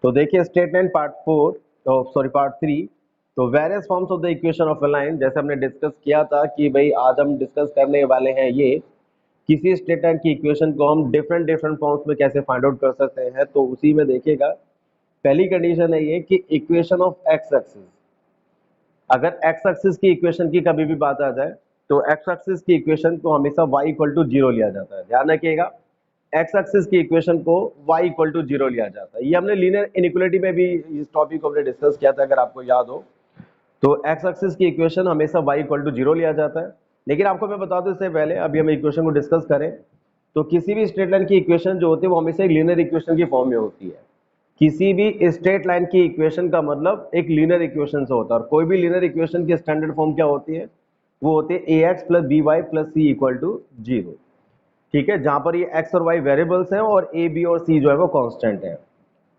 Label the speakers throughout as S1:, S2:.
S1: तो देखिए state line part 4, तो सॉरी पार्ट 3। तो various forms of the equation of a line, जैसे हमने डिस्कस किया था कि भाई आज हम डिस्कस करने वाले हैं ये किसी स्टेट लाइन की इक्वेशन को हम डिफरेंट डिफरेंट फॉर्म्स में कैसे फाइंड आउट कर सकते हैं। तो उसी में देखिएगा पहली कंडीशन है ये कि इक्वेशन ऑफ एक्स एक्सिस, अगर एक्स एक्सिस की इक्वेशन की कभी भी बात आ जाए तो एक्स एक्सिस की इक्वेशन को हमेशा y इक्वल टू जीरो लिया जाता है। ध्यान रखिएगा, एक्स एक्सिस की इक्वेशन को y इक्वल टू जीरो लिया जाता है। ये हमने लीनियर इनइक्वालिटी में भी इस टॉपिक को हमने डिस्कस किया था, अगर आपको याद हो। तो एक्स एक्सिस की इक्वेशन हमेशा y इक्वल टू जीरो लिया जाता है। लेकिन आपको मैं बता दूं इससे पहले, अभी हम इक्वेशन को डिस्कस करें, तो किसी भी स्ट्रेट लाइन की इक्वेशन जो होती है वो हमेशा एक लीनियर इक्वेशन की फॉर्म में होती है। किसी भी स्ट्रेट लाइन की इक्वेशन का मतलब एक लीनियर इक्वेशन से होता है। और कोई भी लीनियर इक्वेशन की स्टैंडर्ड फॉर्म क्या होती है? वो होती है A X plus B Y plus C equal to zero. ठीक है, जहां पर ये एक्स और वाई वेरिएबल्स हैं और ए बी और सी जो है वो कांस्टेंट है।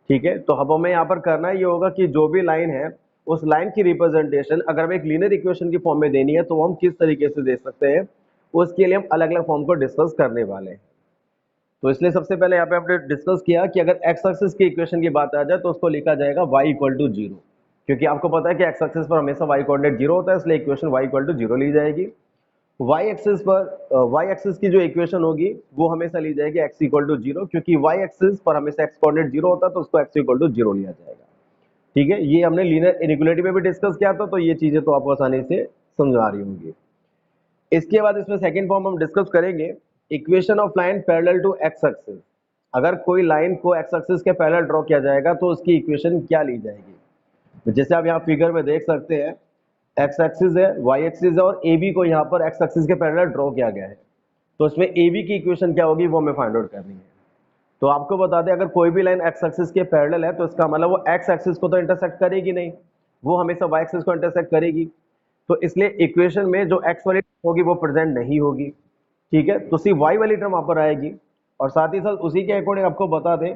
S1: ठीक है, तो अब हमें यहाँ पर करना ये होगा कि जो भी लाइन है उस लाइन की रिप्रेजेंटेशन अगर हमें एक लीनियर इक्वेशन की फॉर्म में देनी है तो हम किस तरीके से दे सकते हैं, उसके लिए हम अलग अलग फॉर्म को डिस्कस करने वाले हैं। तो इसलिए सबसे पहले यहाँ पे आपने डिस्कस किया कि अगर एक्स एक्सिस की इक्वेशन की बात आ जाए तो उसको लिखा जाएगा y इक्वल टू जीरो, क्योंकि आपको पता है कि एक्स एक्सिस पर हमेशा y कोऑर्डिनेट जीरो होता है, इसलिए equation y equal to zero ली जाएगी। y एक्सिस पर y एक्सिस की जो इक्वेशन होगी वो हमेशा ली जाएगी x इक्वल टू जीरो, क्योंकि y एक्सिस पर हमेशा x कोऑर्डिनेट जीरो होता है तो उसको x इक्वल टू जीरो लिया जाएगा। ठीक है, ये हमने लीनियर इनइक्वालिटी में भी डिस्कस किया था, तो ये चीजें तो आपको आसानी से समझ आ रही होंगी। इसके बाद इसमें सेकंड फॉर्म हम डिस्कस करेंगे, equation of line parallel to x axis. अगर कोई लाइन को एक्स एक्सिस के पैरेलल ड्रॉ किया जाएगा तो उसकी इक्वेशन क्या ली जाएगी? तो जैसे आप यहाँ फिगर में देख सकते हैं, एक्स एक्सिस है, वाई एक्सिस है और ए बी को यहाँ पर एक्स एक्सिस के पैरेलल ड्रॉ किया गया है। तो इसमें ए बी की इक्वेशन क्या होगी वो हमें फाइंड आउट करनी है। तो आपको बता दें, अगर कोई भी लाइन एक्स एक्सिस के पैरेलल है तो इसका मतलब वो एक्स एक्सिस को तो इंटरसेक्ट करेगी नहीं, वो हमेशा वाई एक्सिस को इंटरसेक्ट करेगी। तो इसलिए इक्वेशन में जो एक्स वाली टर्म होगी वो प्रेजेंट नहीं होगी। ठीक है, तो सिर्फ वाई वाली टर्म वहां पर आएगी। और साथ ही साथ उसी के अकॉर्डिंग आपको बता दें,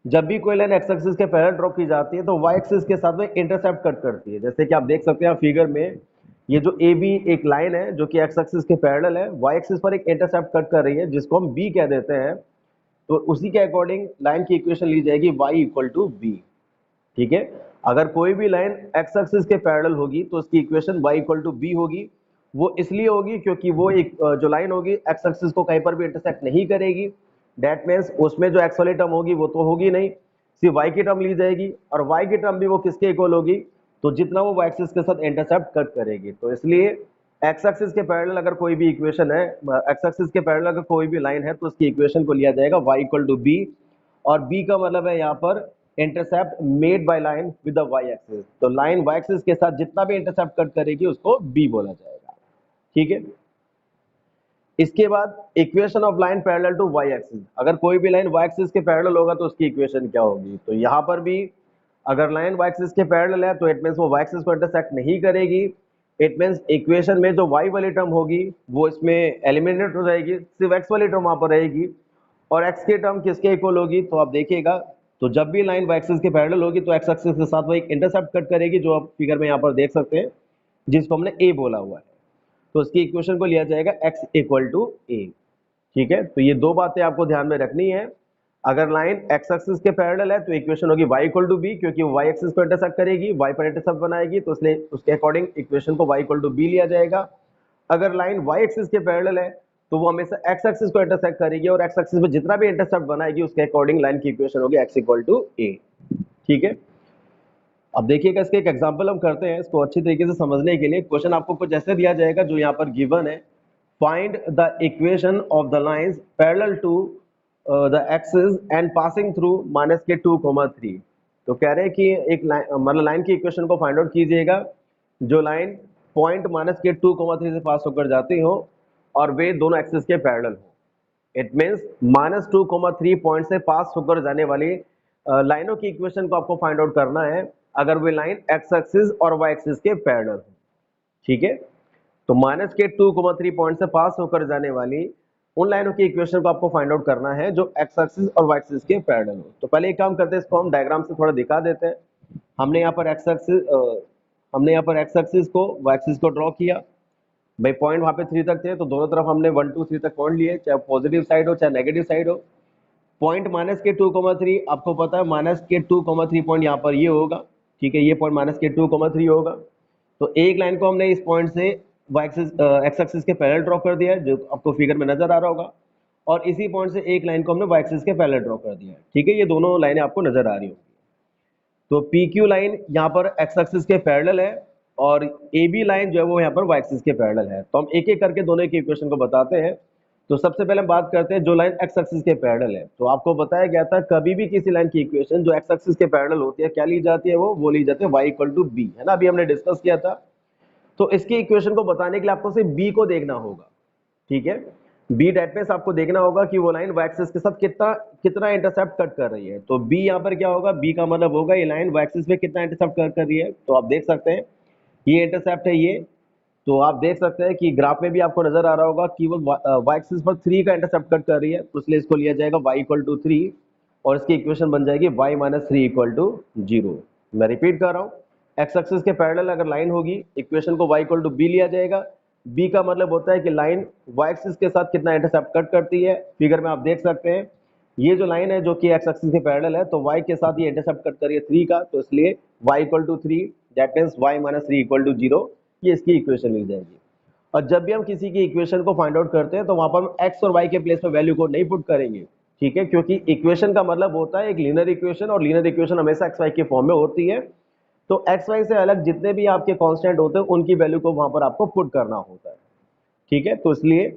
S1: जब भी कोई लाइन एक्स एक्सिस के पैरेलल ड्रॉ की जाती है तो वाई एक्सिस के साथ में इंटरसेप्ट कट करती है। जैसे कि आप देख सकते हैं फिगर में, ये जो ए बी एक लाइन है जो कि एक्स एक्सिस के पैरेलल है, वाई एक्सिस पर एक इंटरसेप्ट कट कर रही है जिसको हम बी कह देते हैं। तो उसी के अकॉर्डिंग लाइन की इक्वेशन ली जाएगी y इक्वल टू बी। ठीक है, अगर कोई भी लाइन x एक्सिस के पैरेलल होगी तो उसकी equation y equal to b होगी। वो इसलिए होगी क्योंकि वो एक जो लाइन होगी x एक्सिस को कहीं पर भी इंटरसेक्ट नहीं करेगी। दैट मीन्स उसमें जो x वाली टर्म होगी वो तो होगी नहीं, सिर्फ y की टर्म ली जाएगी। और y की टर्म भी वो किसके इक्वल होगी? तो जितना वो y एक्सिस के साथ इंटरसेप्ट कट करेगी। तो इसलिए एक्स एक्सिस के पैरेलल अगर कोई भी इक्वेशन है, एक्स एक्सिस के पैरेलल अगर कोई भी लाइन है तो उसकी इक्वेशन को लिया जाएगा y इक्वल टू बी। और b का मतलब है यहाँ पर intercept made by line with the y axis. तो लाइन y एक्सिस के साथ जितना भी इंटरसेप्ट कट करेगी उसको b बोला जाएगा। ठीक है, इसके बाद equation of line parallel to y axis, अगर कोई भी लाइन y एक्सिस के पैरेलल होगा तो उसकी इक्वेशन क्या होगी? तो यहाँ पर भी अगर लाइन y एक्सिस के पैरेलल है तो इट मींस वो y एक्सिस को इंटरसेक्ट नहीं करेगी। इट मींस इक्वेशन में जो y वाली टर्म होगी वो इसमें एलिमिनेट हो जाएगी, सिर्फ x वाली टर्म वहां पर रहेगी। और x की टर्म किसके इक्वल होगी? तो आप देखिएगा, तो जब भी लाइन y एक्सिस के पैरेलल होगी तो x एक्सिस के साथ वो एक इंटरसेप्ट कट करेगी, जो आप फिगर में यहाँ पर देख सकते हैं, जिसको हमने a बोला हुआ है। तो उसकी इक्वेशन को लिया जाएगा x इक्वल टू a। ठीक है, तो ये दो बातें आपको ध्यान में रखनी है। अगर लाइन x एक्सिस के पैरेलल है तो इक्वेशन होगी y इक्वल टू बी, क्योंकि वो y एक्सिस को इंटरसेक्ट करेगी, y पर इंटरसेप्ट बनाएगी, तो इसलिए उसके अकॉर्डिंग इक्वेशन को y इक्वल टू बी लिया जाएगा। अगर लाइन y एक्सिस के पैरेलल है तो वो हमेशा x एक्सिस को इंटरसेक्ट करेगी और x एक्सिस में जितना भी इंटरसेप्ट बनाएगी उसके अकॉर्डिंग लाइन की इक्वेशन होगी x इक्वल टू a। ठीक है, अब देखिएगा इसके एक एग्जांपल हम करते हैं इसको अच्छी तरीके से समझने के लिए। क्वेश्चन आपको कुछ ऐसे दिया जाएगा जो यहाँ पर गिवन है, find the equation of the lines parallel to the axis and passing through minus के 2,3। तो कह रहे हैं कि एक मतलब लाइन की इक्वेशन को फाइंड आउट कीजिएगा जो लाइन पॉइंट माइनस के 2,3 से पास होकर जाती हो और वे दोनों एक्सिस के पैरेलल हो। इट मींस -2,3 पॉइंट से पास होकर जाने वाली लाइनों की इक्वेशन को आपको फाइंड आउट करना है अगर वे लाइन एक्स एक्सिस और वाई एक्सिस के पैरेलल हो। ठीक है, तो माइनस के 2,3 पॉइंट से पास होकर जाने वाली उन लाइनों की इक्वेशन को आपको फाइंड आउट करना है जो एक्स एक्सिस और वाई एक्सिस के पैरेलल हो। तो पहले एक काम करते हैं, इसको हम डायग्राम से थोड़ा दिखा देते हैं। हमने यहाँ पर एक्स एक्सिस को वाई एक्सिस को ड्रॉ किया। भाई पॉइंट वहां पे 3 तक थे तो दोनों तरफ हमने 1 2 3 तक पॉइंट लिए, चाहे पॉजिटिव साइड हो चाहे नेगेटिव साइड हो। पॉइंट माइनस के 2,3 आपको पता है माइनस के 2,3 पॉइंट यहाँ पर ये होगा, ठीक है, ये पॉइंट माइनस के 2,3 होगा। तो एक लाइन को हमने इस पॉइंट से वाई एक्सिस एक्स एक्सिस के पैरेलल ड्रॉ कर दिया है, जो आपको फिगर में नजर आ रहा होगा, और इसी पॉइंट से एक लाइन को हमने वाई एक्सिस के पैरेलल ड्रॉ कर दिया है, ठीक है, ये दोनों लाइनें आपको नजर आ रही होंगी। तो पी क्यू लाइन यहाँ पर एक्स एक्सिस के पैरेलल है और ए बी लाइन जो है वो यहाँ पर वाई एक्सिस के पैरेलल है। तो हम एक एक करके दोनों की इक्वेशन को बताते हैं। तो सबसे पहले हम बात करते हैं जो लाइन एक्स एक्सिस के पैरेलल है। तो आपको बताया गया था कभी भी किसी लाइन की इक्वेशन जो एक्स एक्सिस के पैरेलल होती है क्या ली जाती है, वो ली जाती है y इक्वल टू बी, है ना, अभी हमने डिस्कस किया था। तो इसकी इक्वेशन को बताने के लिए आपको सिर्फ बी को देखना होगा, ठीक है, बी डेट मींस आपको देखना होगा कि वो लाइन वाई एक्सिस के साथ कितना कितना इंटरसेप्ट कट कर रही है। तो बी यहाँ पर क्या होगा, बी का मतलब होगा ये लाइन वाई एक्सिस पे कितना इंटरसेप्ट कट कर रही है। तो आप देख सकते हैं ये इंटरसेप्ट है ये। तो आप देख सकते हैं कि ग्राफ में भी आपको नजर आ रहा होगा कि वो वाई एक्सिस पर 3 का इंटरसेप्ट कट कर रही है, तो इसलिए इसको लिया जाएगा y इक्वल टू 3 और इसकी इक्वेशन बन जाएगी y माइनस 3 इक्वल टू 0। मैं रिपीट कर रहा हूँ, एक्स एक्सिस के पैरेलल अगर लाइन होगी इक्वेशन को y इक्वल टू बी लिया जाएगा। b का मतलब होता है कि लाइन y एक्सिस के साथ कितना इंटरसेप्ट कट करती है। फिगर में आप देख सकते हैं ये जो लाइन है जो कि एक्स एक्सिस के पैरेलल है, तो y के साथ ये इंटरसेप्ट कट कर रही है 3 का, तो इसलिए y equal to 3 that means y minus 3 equal to 0, ये इसकी इक्वेशन ली जाएगी। और जब भी हम किसी की इक्वेशन को फाइंड आउट करते हैं तो वहां पर हम x और y के प्लेस पर वैल्यू को नहीं पुट करेंगे, ठीक है, क्योंकि इक्वेशन का मतलब होता है एक लीनियर इक्वेशन और लीनियर इक्वेशन हमेशा एक्स वाई के फॉर्म में होती है। तो एक्स वाई से अलग जितने भी आपके कांस्टेंट होते हैं उनकी वैल्यू को वहां पर आपको पुट करना होता है, ठीक है। तो इसलिए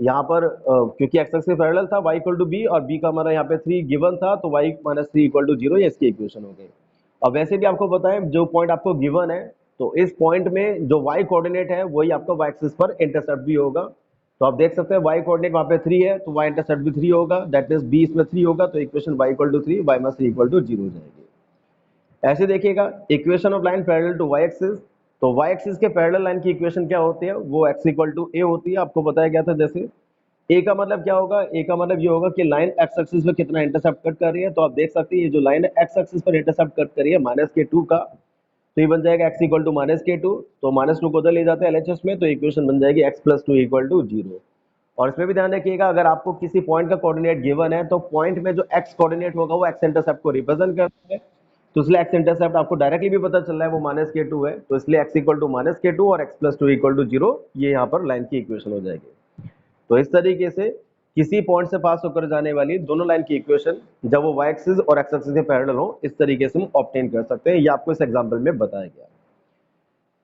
S1: यहाँ पर क्योंकि एक्स एक्सिस पैरेलल था y इक्वल टू बी और b का हमारा यहाँ पे 3 गिवन था, तो y माइनस 3 इक्वल टू 0 ये इसकी इक्वेशन हो गई। और वैसे भी आपको बताएं जो पॉइंट आपको गिवन है तो इस पॉइंट में जो y कोऑर्डिनेट है वही आपका y एक्सिस पर इंटरसेप्ट भी होगा। तो आप देख सकते हैं y कोऑर्डिनेट वहाँ पे 3 है तो y इंटरसेप्ट भी 3 होगा, दैट मींस b इसमें 3 होगा, तो equation y equal to 3 y minus 3 equal to 0 हो जाएगी। ऐसे देखिएगा equation of line parallel to y axis, तो y एक्सिस के पैरेलल लाइन की इक्वेशन क्या होती है, वो x इक्वल टू a होती है। आपको बताया गया था जैसे ए का मतलब क्या होगा, ए का मतलब ये होगा कि लाइन एक्स एक्सिस पे कितना इंटरसेप्ट कट कर रही है। तो आप देख सकते हैं ये जो लाइन है एक्स एक्सिस पर इंटरसेप्ट कट कर रही है माइनस के 2 का, तो ये बन जाएगा x इक्वल टू माइनस के 2, तो माइनस 2 को उधर ले जाते हैं एलएचएस में, तो इक्वेशन बन जाएगी x प्लस 2 इक्वल टू 0। और इसमें भी ध्यान रखिएगा अगर आपको किसी पॉइंट का कोऑर्डिनेट गिवन है तो पॉइंट में जो x कोऑर्डिनेट होगा वो x इंटरसेप्ट को रिप्रेजेंट करता है, तो इसलिए x इंटरसेप्ट आपको डायरेक्टली भी पता चल रहा है वो माइनस के 2 है, तो इसलिए x इक्वल टू माइनस के 2 और x प्लस 2 इक्वल टू 0 ये यहाँ पर लाइन की इक्वेशन हो जाएगी। तो इस तरीके से किसी पॉइंट से पास होकर जाने वाली दोनों लाइन की इक्वेशन जब वो y एक्सिस और x एक्सिस के पैरेलल हो इस तरीके से हम ऑब्टेन कर सकते हैं, ये आपको इस एग्जांपल में बताया गया।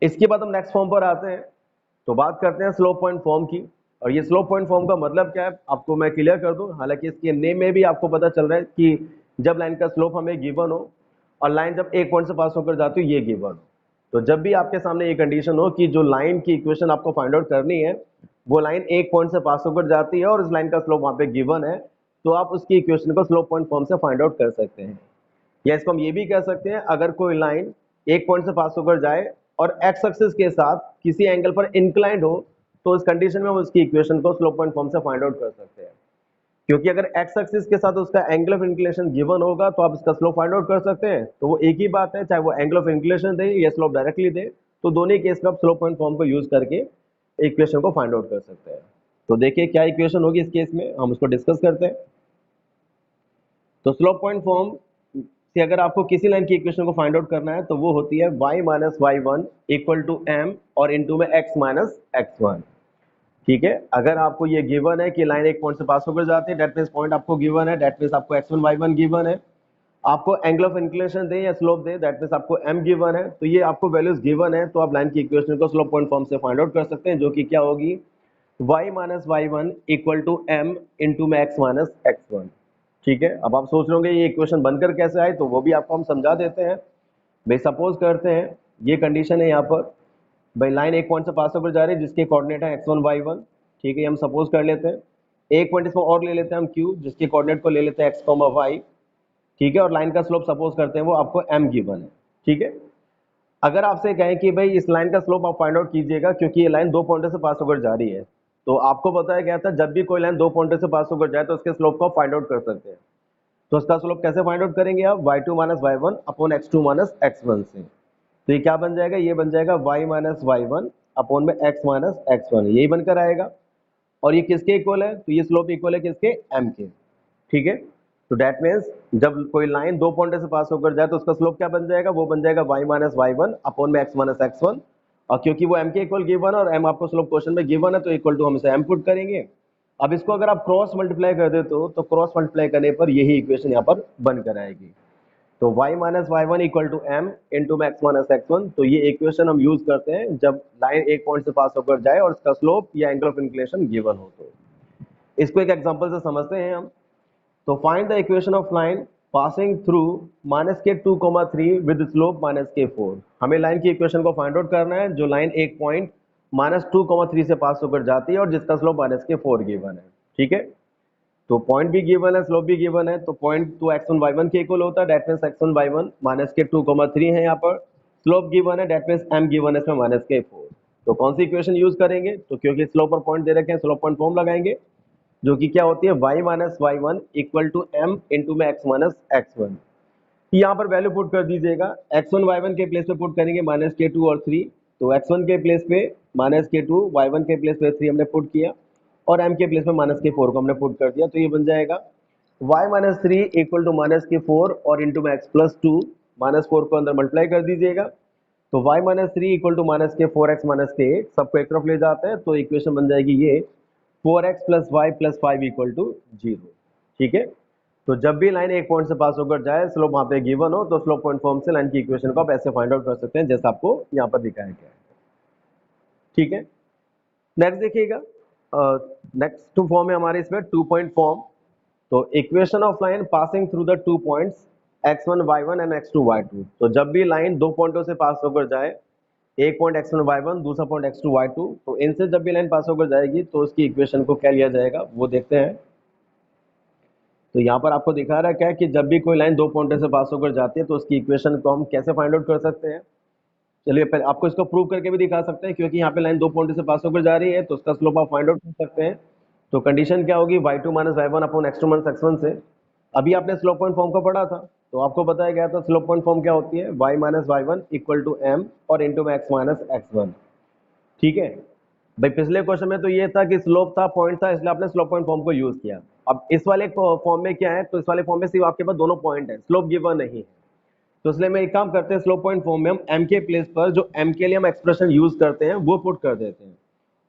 S1: इसके बाद हम नेक्स्ट फॉर्म पर आते हैं, तो बात करते हैं स्लोप पॉइंट फॉर्म की। और ये स्लोप पॉइंट फॉर्म का मतलब क्या है आपको मैं क्लियर कर दूं, हालांकि इसके नेम में भी आपको पता चल रहा है कि जब लाइन का स्लोप हमें गिवन हो और लाइन जब एक पॉइंट से पास होकर जाती हो ये गिवन हो, तो जब भी आपके सामने ये कंडीशन हो कि जो लाइन की इक्वेशन आपको फाइंड आउट करनी है वो लाइन एक पॉइंट से पास होकर जाती है और इस लाइन का स्लोप वहां पे गिवन है, तो आप उसकी इक्वेशन को स्लोप पॉइंट फॉर्म से फाइंड आउट कर सकते हैं। या इसको हम ये भी कह सकते हैं अगर कोई लाइन एक पॉइंट से पास होकर जाए और एक्स एक्सिस के साथ किसी एंगल पर इंक्लाइंड हो तो इस कंडीशन में हम उसकी इक्वेशन को स्लोप पॉइंट फॉर्म से फाइंड आउट कर सकते हैं, क्योंकि अगर एक्स एक्सिस के साथ उसका एंगल ऑफ इंक्लिनेशन गिवन होगा तो आप इसका स्लोप फाइंड आउट कर सकते हैं। तो वो एक ही बात है चाहे वो एंगल ऑफ इंक्लिनेशन दे या स्लोप डायरेक्टली दे, तो दोनों केस में आप स्लोप पॉइंट फॉर्म को यूज करके इक्वेशन को फाइंड आउट कर सकते हैं। तो देखिए क्या इक्वेशन होगी इस केस में, हम उसको डिस्कस करते हैं। तो स्लोप पॉइंट फॉर्म से अगर आपको किसी लाइन की इक्वेशन को फाइंड आउट करना है तो वो होती है y minus y one equal to m और इंटू में x माइनस x1, ठीक है। अगर आपको ये गिवन है कि लाइन एक पॉइंट से पास होकर जाती है दैट मींस पॉइंट आपको गिवन है, दैट मींस आपको x1 y1 गिवन है, आपको एंगल ऑफ इंक्लिनेशन दे या स्लोप दे दैट मींस आपको m गिवन है, तो ये आपको वैल्यूज गिवन है, तो आप लाइन की इक्वेशन को स्लोप पॉइंट फॉर्म से फाइंड आउट कर सकते हैं जो कि क्या होगी y minus y one equal to m into में x माइनस x1, ठीक है। अब आप सोच रहे होंगे ये इक्वेशन बनकर कैसे आए, तो वो भी आपको हम समझा देते हैं। भाई सपोज करते हैं ये कंडीशन है यहाँ पर, भाई लाइन एक पॉइंट से पास होकर जा रही है जिसके कोऑर्डिनेट है x1 y1, ठीक है, हम सपोज कर लेते हैं एक पॉइंट इसमें और ले लेते हैं हम q जिसके कोऑर्डिनेट को ले लेते हैं x, y, ठीक है, और लाइन का स्लोप सपोज करते हैं वो आपको m गिवन है, ठीक है। अगर आपसे कहें कि भाई इस लाइन का स्लोप आप फाइंड आउट कीजिएगा क्योंकि ये लाइन दो पॉइंटों से पास होकर जा रही है, तो आपको बताया गया था जब भी कोई लाइन दो पॉइंटों से पास होकर जाए तो उसके स्लोप को फाइंड आउट कर सकते हैं। तो उसका स्लोप कैसे फाइंड आउट करेंगे आप y2 minus y1 upon x2 minus x1 से, तो ये क्या बन जाएगा, ये बन जाएगा y माइनस y1 अपॉन में x माइनस x1, यही बनकर आएगा। और ये किसके इक्वल है, तो ये स्लोप इक्वल है किसके, m के, ठीक है। तो डेट मीन्स जब कोई लाइन दो पॉइंट से पास होकर जाए तो उसका स्लोप क्या बन जाएगा, वो बन जाएगा y minus y one upon में x माइनस एक्स वन। और क्योंकि वो m के इक्वल गिवन है और m आपको स्लोप क्वेश्चन में गिवन है तो इक्वल टू हम इसे m पुट करेंगे। अब इसको अगर आप क्रॉस मल्टीप्लाई कर देते हो तो क्रॉस मल्टीप्लाई करने पर यही इक्वेशन यहाँ पर बन कर आएगी। तो y minus y one equal to m into में एक्स माइनस एक्स वन। तो ये इक्वेशन हम यूज करते हैं जब लाइन एक पॉइंट से पास होकर जाए और इसका स्लोप या एंगल ऑफ इंक्लिनेशन गिवन हो। तो इसको एक एग्जांपल से समझते हैं हम। तो find the equation of line passing through minus के 2,3 विद स्लोप माइनस के 4। हमें लाइन की इक्वेशन को फाइंड आउट करना है जो लाइन एक पॉइंट माइनस 2,3 से पास होकर जाती है और जिसका स्लोप माइनस के 4 गिवन है। ठीक है, तो पॉइंट भी गिवन है, स्लोप भी गिवन है, तो पॉइंट तो x1 y1 के इक्वल होता है, date means x1 y1 minus के 2,3 है यहाँ पर, स्लोप गिवन है, डेट मींस m गिवन है इसमें माइनस के 4। तो कौन सी इक्वेशन यूज करेंगे, तो क्योंकि स्लोप और पॉइंट दे रखे हैं स्लोप पॉइंट फॉर्म लगाएंगे जो कि क्या होती है y minus y one equal to m into में x माइनस एक्स वन। यहाँ पर वैल्यू पुट कर दीजिएगा, x1 y1 के प्लेस पे पुट करेंगे माइनस के 2 और 3, तो x1 के प्लेस पे माइनस के 2, y1 के प्लेस पे 3 हमने पुट किया और m के प्लेस पे माइनस के 4 को हमने पुट कर दिया। तो ये बन जाएगा y minus three equal to minus के 4 और इंटू में x प्लस 2, माइनस 4 को अंदर मल्टीप्लाई कर दीजिएगा। तो y minus three equal to minus के 4x माइनस के 8 सबको एक तरफ ले जाते हैं तो इक्वेशन बन जाएगी ये 4x plus y plus 5 equal to 0। ठीक है, तो जब भी लाइन एक पॉइंट से पास होकर जाए स्लोप वहां पे गिवन हो तो स्लोप पॉइंट फॉर्म से लाइन की इक्वेशन को आप ऐसे फाइंड आउट कर सकते हैं जैसा आपको यहाँ पर दिखाया गया है। ठीक है, नेक्स्ट देखिएगा, नेक्स्ट टू फॉर्म है हमारे इसमें 2 पॉइंट फॉर्म। तो equation of line passing through the 2 points x1 y1 and x2 y2। तो जब भी लाइन दो पॉइंटों से पास होकर जाए, एक पॉइंट x1 y1 दूसरा पॉइंट x2 y2, तो इनसे जब भी लाइन पास होकर जाएगी तो उसकी इक्वेशन को क्या लिया जाएगा वो देखते हैं। तो यहाँ पर आपको दिखा रहा है क्या कि जब भी कोई लाइन दो पॉइंटों से पास होकर जाती है तो उसकी इक्वेशन को हम कैसे फाइंड आउट कर सकते हैं। चलिए पहले आपको इसको प्रूव करके भी दिखा सकते हैं, क्योंकि यहाँ पे लाइन दो पॉइंट से पास होकर जा रही है तो उसका स्लोप आप फाइंड आउट कर सकते हैं। तो कंडीशन क्या होगी, y2 minus y one upon x2 minus x1 से। अभी आपने स्लोप पॉइंट फॉर्म को पढ़ा था तो आपको बताया गया था स्लोप पॉइंट फॉर्म क्या होती है, y minus y one equal to m और इंटू में x माइनस x1। ठीक है भाई, पिछले क्वेश्चन में तो ये था कि स्लोप था पॉइंट था इसलिए आपने स्लोप पॉइंट फॉर्म को यूज किया। अब इस वाले फॉर्म में क्या है, तो इस वाले फॉर्म में सिर्फ आपके पास दोनों पॉइंट है, स्लोप गिवन नहीं है। तो इसलिए मैं एक काम करते हैं, स्लोप पॉइंट फॉर्म में हम m के प्लेस पर जो m के लिए हम एक्सप्रेशन यूज करते हैं वो पुट कर देते हैं।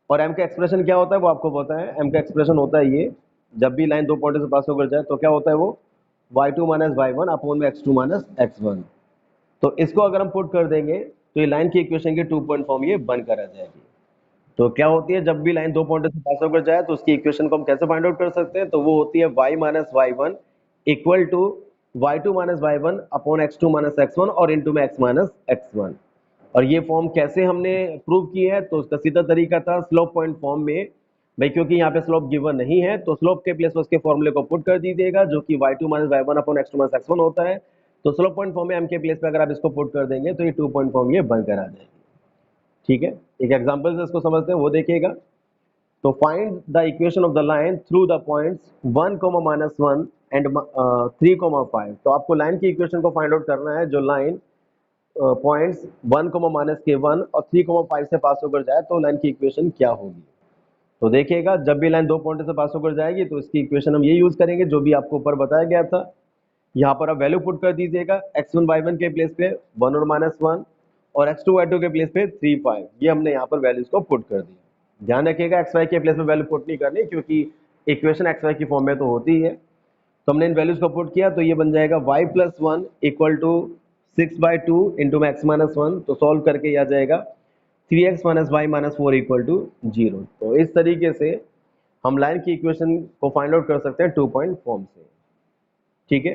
S1: और m का एक्सप्रेशन क्या होता है वो आपको पता है, m का एक्सप्रेशन होता है ये, जब भी लाइन दो पॉइंट से पास होकर जाए तो क्या होता है वो y2 minus y one upon में x2 माइनस x1। तो इसको अगर हम पुट कर देंगे तो ये लाइन की इक्वेशन की 2 पॉइंट फॉर्म ये बनकर आ जाएगी। तो क्या होती है, जब भी लाइन दो पॉइंट से पास होकर जाए तो उसकी इक्वेशन को हम कैसे फाइंड आउट कर सकते हैं, तो वो होती है y minus y one equal to y2 minus y one upon x2 minus x1 और इंटू में x माइनस x1। और ये फॉर्म कैसे हमने प्रूव की है, तो उसका सीधा तरीका था स्लोप पॉइंट फॉर्म में भाई, क्योंकि यहाँ पे स्लोप गिवन नहीं है तो स्लोप के प्लेस पर उसके फॉर्मूले को पुट कर दीजिएगा जो कि y2 minus y one upon x2 minus x1 होता है। तो स्लोप पॉइंट फॉर्म में m के प्लेस पे अगर आप इसको पुट कर देंगे तो ये 2 पॉइंट फॉर्म ये बनकर आ जाएगी। ठीक है, एक एग्जांपल से इसको समझते हैं वो देखिएगा। तो find the equation of the line through the points 1, minus 1 and 3, 5। तो आपको लाइन की इक्वेशन को फाइंड आउट करना है जो लाइन पॉइंट्स 1, माइनस के 1 और 3, 5 से पास होकर जाए तो लाइन की इक्वेशन क्या होगी। तो देखिएगा, जब भी लाइन दो पॉइंट से पास होकर जाएगी तो इसकी इक्वेशन हम ये यूज करेंगे जो भी आपको ऊपर बताया गया था। यहाँ पर आप वैल्यू पुट कर दीजिएगा, x1 y1 के प्लेस पे 1 और माइनस 1 और x2 y2 के प्लेस पे 3, 5। ये हमने यहाँ पर वैल्यूज को पुट कर दिया। ध्यान रखिएगा x y के प्लेस पे वैल्यू पुट नहीं करनी, क्योंकि इक्वेशन x y की फॉर्म में तो होती है। तो हमने इन वैल्यूज को पुट किया तो ये बन जाएगा y plus one equal to 6/2 into में x माइनस वन। तो सॉल्व करके आ जाएगा 3x minus y minus 4 equal to 0। तो इस तरीके से हम लाइन की इक्वेशन को फाइंड आउट कर सकते हैं 2 पॉइंट फॉर्म से। ठीक है,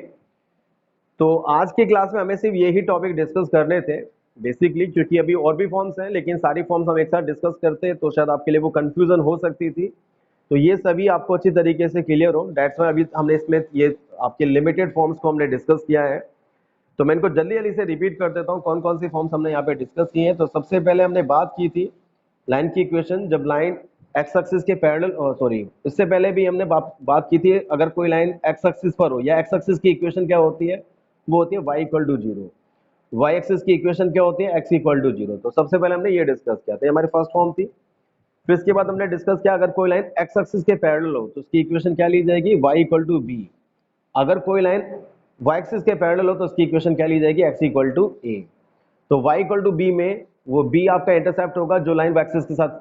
S1: तो आज की क्लास में हमें सिर्फ यही टॉपिक डिस्कस करने थे बेसिकली, क्योंकि अभी और भी फॉर्म्स हैं लेकिन सारी फॉर्म्स हम एक साथ डिस्कस करते तो शायद आपके लिए वो कंफ्यूजन हो सकती थी। तो ये सभी आपको अच्छी तरीके से क्लियर हो, डेट्स वाई अभी हमने इसमें ये आपके लिमिटेड फॉर्म्स को हमने डिस्कस किया है। तो मैं इनको जल्दी जल्दी से रिपीट कर देता हूँ कौन कौन सी फॉर्म्स हमने यहाँ पे डिस्कस की हैं। तो सबसे पहले हमने बात की थी लाइन की इक्वेशन जब लाइन एक्स एक्सिस के पैरेलल, सॉरी इससे पहले भी हमने बात की थी अगर कोई लाइन एक्स एक्सिस पर हो या एक्स एक्सिस की इक्वेशन क्या होती है, वो होती है y equal to 0। Y axis की इक्वेशन क्या होती है, x इक्वल टू 0। तो सबसे पहले हमने ये डिस्कस किया था, हमारी फर्स्ट फॉर्म थी। फिर इसके बाद हमने डिस्कस किया अगर कोई लाइन x एक्सिस के पैरेलल हो तो उसकी इक्वेशन क्या ली जाएगी, y इक्वल टू b। अगर कोई लाइन y एक्सिस के पैरेलल हो तो उसकी इक्वेशन क्या ली जाएगी, x इक्वल टू ए। तो y इक्वल टू बी में वो b आपका इंटरसेप्ट होगा जो लाइन y एक्सिस के साथ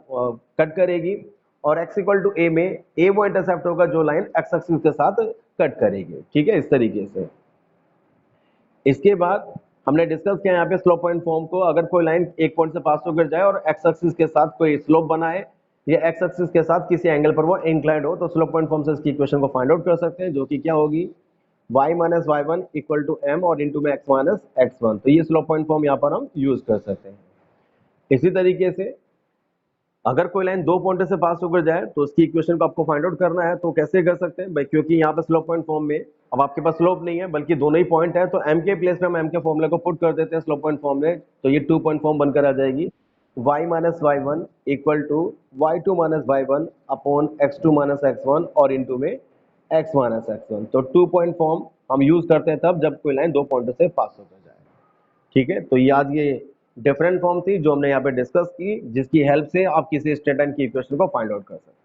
S1: कट करेगी, और x इक्वल टू ए में a वो इंटरसेप्ट होगा जो लाइन x एक्सिस के साथ कट करेगी। ठीक है, इस तरीके से। इसके बाद हमने डिस्कस किया यहाँ पे स्लोप पॉइंट फॉर्म को। अगर कोई लाइन एक पॉइंट से पास होकर जाए और x एक्सिस के साथ कोई स्लोप बनाए या x एक्सिस के साथ किसी एंगल पर वो इंक्लाइंड हो, तो स्लोप पॉइंट फॉर्म से इसकी इक्वेशन को फाइंड आउट कर सकते हैं, जो कि क्या होगी, y minus y one equal to m और इंटू में x माइनस एक्स वन। तो ये स्लोप पॉइंट फॉर्म यहाँ पर हम यूज कर सकते हैं। इसी तरीके से अगर कोई लाइन दो पॉइंट से पास होकर जाए तो उसकी इक्वेशन को आपको फाइंड आउट करना है, तो कैसे कर सकते हैं भाई, क्योंकि यहाँ पे स्लोप पॉइंट फॉर्म में अब आपके पास स्लोप नहीं है बल्कि दोनों ही पॉइंट है, तो m के प्लेस पे हम m के फॉर्मूले को पुट कर देते हैं स्लोप पॉइंट फॉर्म में, तो ये 2 पॉइंट फॉर्म बनकर आ जाएगी y minus y one equal to y two minus y one upon x two minus x one और इंटू में x माइनस एक्स वन। तो 2 पॉइंट फॉर्म हम यूज करते हैं तब जब कोई लाइन दो पॉइंट से पास होकर जाए। ठीक है, तो आज ये डिफरेंट फॉर्म थी जो हमने यहाँ पे डिस्कस की, जिसकी हेल्प से आप किसी स्ट्रेट लाइन की इक्वेशन को फाइंड आउट कर सकते हैं।